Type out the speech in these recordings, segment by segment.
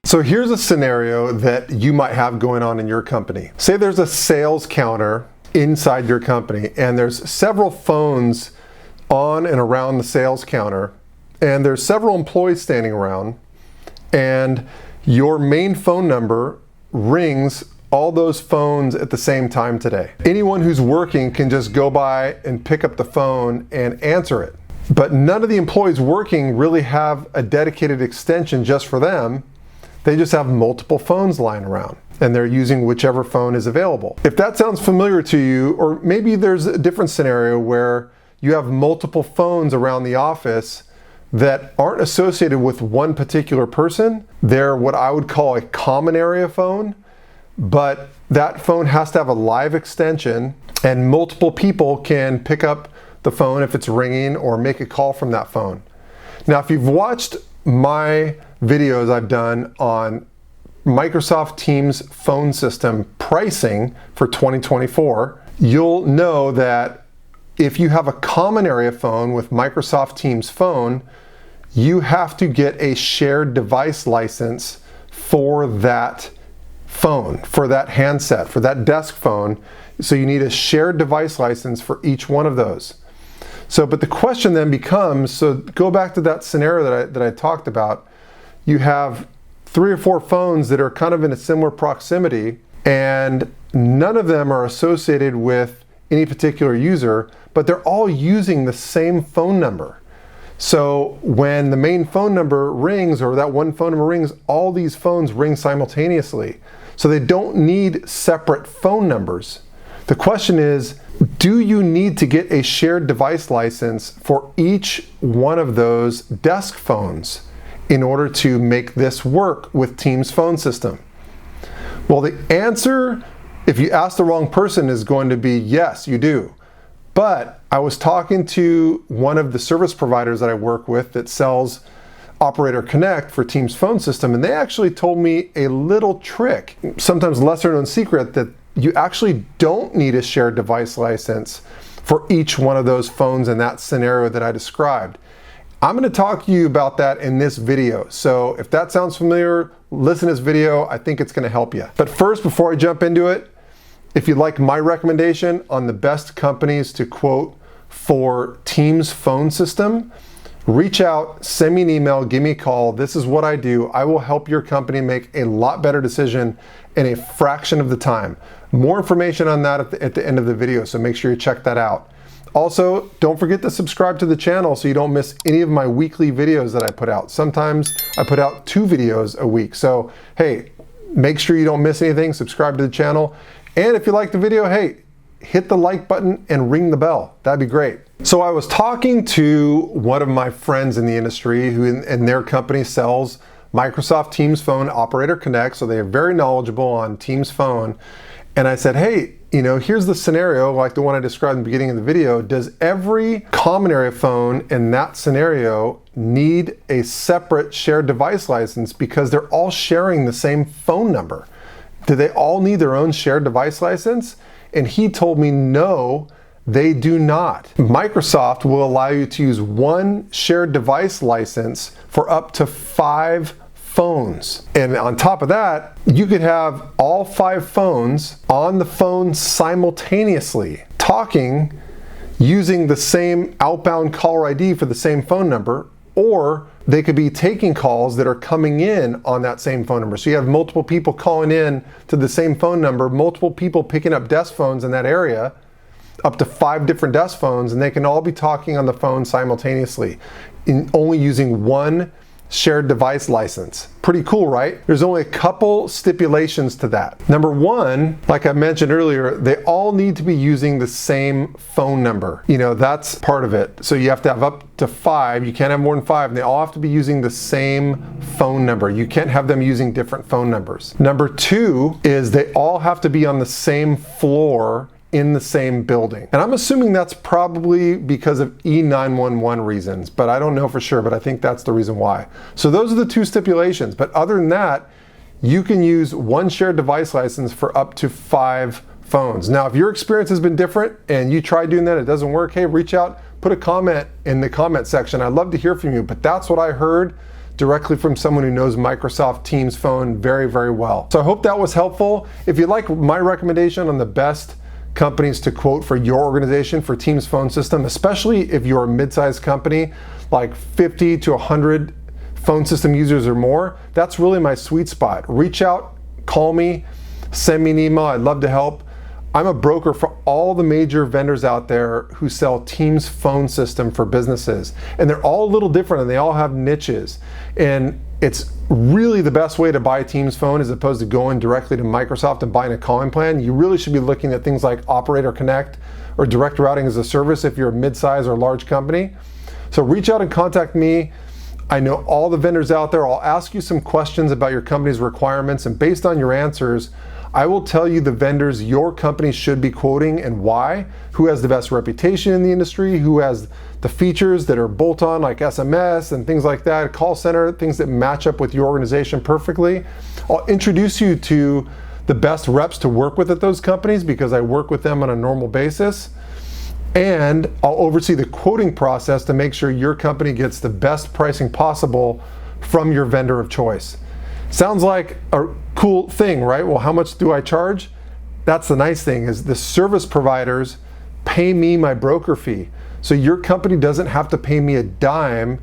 So here's a scenario that you might have going on in your company. Say there's a sales counter inside your company and there's several phones on and around the sales counter, and there's several employees standing around, and your main phone number rings all those phones at the same time today. Anyone who's working can just go by and pick up the phone and answer it. But none of the employees working really have a dedicated extension just for them. They just have multiple phones lying around, and they're using whichever phone is available. If that sounds familiar to you, or maybe there's a different scenario where you have multiple phones around the office that aren't associated with one particular person. They're what I would call a common area phone, but that phone has to have a live extension, and multiple people can pick up the phone if it's ringing or make a call from that phone. Now, if you've watched my videos I've done on Microsoft Teams phone system pricing for 2024, you'll know that if you have a common area phone with Microsoft Teams phone, you have to get a shared device license for that phone, for that handset, for that desk phone. So you need a shared device license for each one of those. So, but the question then becomes, so go back to that scenario that I talked about. You have 3 or 4 phones that are kind of in a similar proximity, and none of them are associated with any particular user, but they're all using the same phone number. So when the main phone number rings, or that one phone number rings, all these phones ring simultaneously. So they don't need separate phone numbers. The question is, do you need to get a shared device license for each one of those desk phones in order to make this work with Teams phone system? Well, the answer, if you ask the wrong person, is going to be yes, you do. But I was talking to one of the service providers that I work with that sells Operator Connect for Teams phone system, and they actually told me a little trick, sometimes lesser known secret, that you actually don't need a shared device license for each one of those phones in that scenario that I described. I'm going to talk to you about that in this video. So if that sounds familiar, listen to this video. I think it's going to help you. But first, before I jump into it, if you'd like my recommendation on the best companies to quote for Teams phone system, reach out, send me an email, give me a call. This is what I do. I will help your company make a lot better decision in a fraction of the time. More information on that at the end of the video, so make sure you check that out. Also, don't forget to subscribe to the channel so you don't miss any of my weekly videos that I put out. Sometimes I put out 2 videos a week. So, hey, make sure you don't miss anything. Subscribe to the channel. And if you like the video, hey, hit the like button and ring the bell. That'd be great. So I was talking to one of my friends in the industry who in their company sells Microsoft Teams Phone Operator Connect. So they are very knowledgeable on Teams Phone. And I said, hey, you know, here's the scenario like the one I described in the beginning of the video. Does every common area phone in that scenario need a separate shared device license because they're all sharing the same phone number? Do they all need their own shared device license? And he told me, no, they do not. Microsoft will allow you to use one shared device license for up to 5 phones. And on top of that, you could have all 5 phones on the phone simultaneously, talking using the same outbound caller ID for the same phone number, or they could be taking calls that are coming in on that same phone number. So you have multiple people calling in to the same phone number, multiple people picking up desk phones in that area, up to 5 different desk phones, and they can all be talking on the phone simultaneously, only using one shared device license. Pretty cool, right? There's only a couple stipulations to that. Number 1, like I mentioned earlier, they all need to be using the same phone number. You know, that's part of it. So you have to have up to 5. You can't have more than 5. And they all have to be using the same phone number. You can't have them using different phone numbers. Number 2 is they all have to be on the same floor in the same building. And I'm assuming that's probably because of E911 reasons, but I don't know for sure, but I think that's the reason why. So those are the 2 stipulations. But other than that, you can use one shared device license for up to 5 phones. Now, if your experience has been different and you try doing that, it doesn't work, hey, reach out, put a comment in the comment section. I'd love to hear from you, but that's what I heard. directly from someone who knows Microsoft Teams Phone very, very well. So I hope that was helpful. If you like my recommendation on the best companies to quote for your organization for Teams phone system, especially if you're a mid-sized company, like 50 to 100 phone system users or more, that's really my sweet spot. Reach out, call me, send me an email. I'd love to help. I'm a broker for all the major vendors out there who sell Teams phone system for businesses. And they're all a little different and they all have niches. And it's really the best way to buy a Teams phone as opposed to going directly to Microsoft and buying a calling plan. You really should be looking at things like Operator Connect or Direct Routing as a Service if you're a mid-size or large company. So reach out and contact me. I know all the vendors out there. I'll ask you some questions about your company's requirements, and based on your answers, I will tell you the vendors your company should be quoting and why, who has the best reputation in the industry, who has the features that are bolt-on like SMS and things like that, call center, things that match up with your organization perfectly. I'll introduce you to the best reps to work with at those companies because I work with them on a normal basis. And I'll oversee the quoting process to make sure your company gets the best pricing possible from your vendor of choice. Sounds like a cool thing, right? Well, how much do I charge? That's the nice thing, is the service providers pay me my broker fee. So your company doesn't have to pay me a dime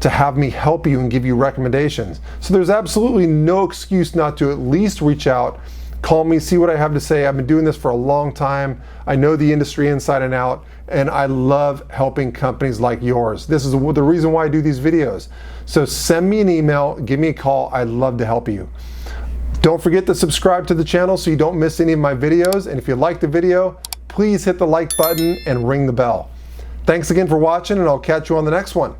to have me help you and give you recommendations. So there's absolutely no excuse not to at least reach out, call me, see what I have to say. I've been doing this for a long time. I know the industry inside and out, and I love helping companies like yours. This is the reason why I do these videos. So send me an email, give me a call. I'd love to help you. Don't forget to subscribe to the channel so you don't miss any of my videos. And if you like the video, please hit the like button and ring the bell. Thanks again for watching, and I'll catch you on the next one.